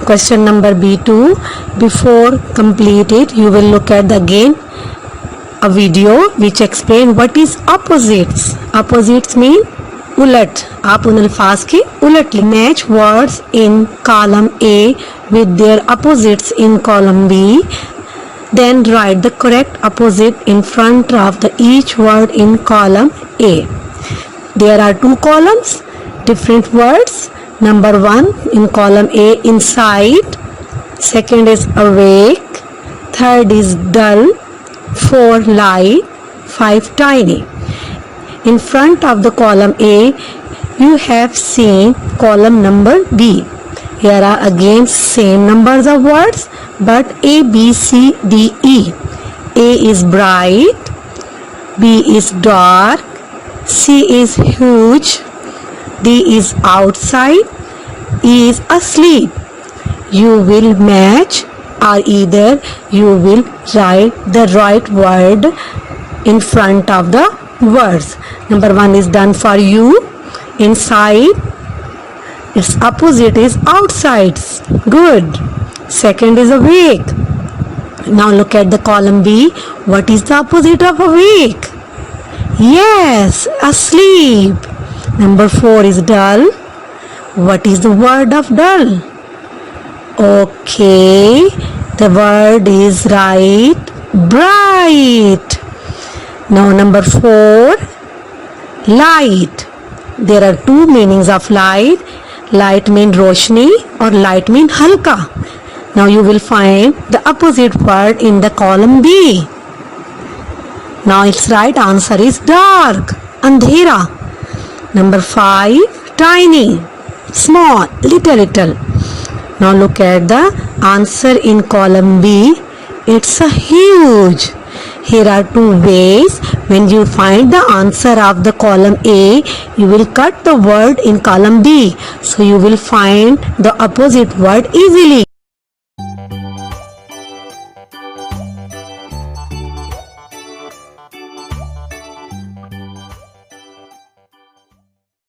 Question number B2. Before complete it, you will look at again a video which explain what is opposites. Opposites mean उलट. आप उन अल्फाज के उलट लिखें. Match words in column A with their opposites in column B. Then write the correct opposite in front of the each word in column A. There are two columns, different words. Number 1 in column A, inside. Second is awake. Third is dull. 4 light. 5 tiny. In front of the column A, you have seen column number B. Here are again same numbers of words, but A, B, C, D, E. A is bright. B is dark. C is huge. D is outside. E is asleep. You will match, or either you will write the right word in front of the words. Number 1 is done for you. Inside. Its opposite is outside. Good. Second is awake. Now look at the column B. What is the opposite of awake? Yes, asleep. Number 4 is dull. What is the word of dull? Okay, the word is right, bright. Now number 4, light. There are two meanings of light. Light means roshni or light means halka. Now you will find the opposite word in the column B. Now its right answer is dark, andhera. Number 5, tiny, small, little. Now look at the answer in column B. It's a huge. Here are two ways. When you find the answer of the column A, you will cut the word in column B. So you will find the opposite word easily.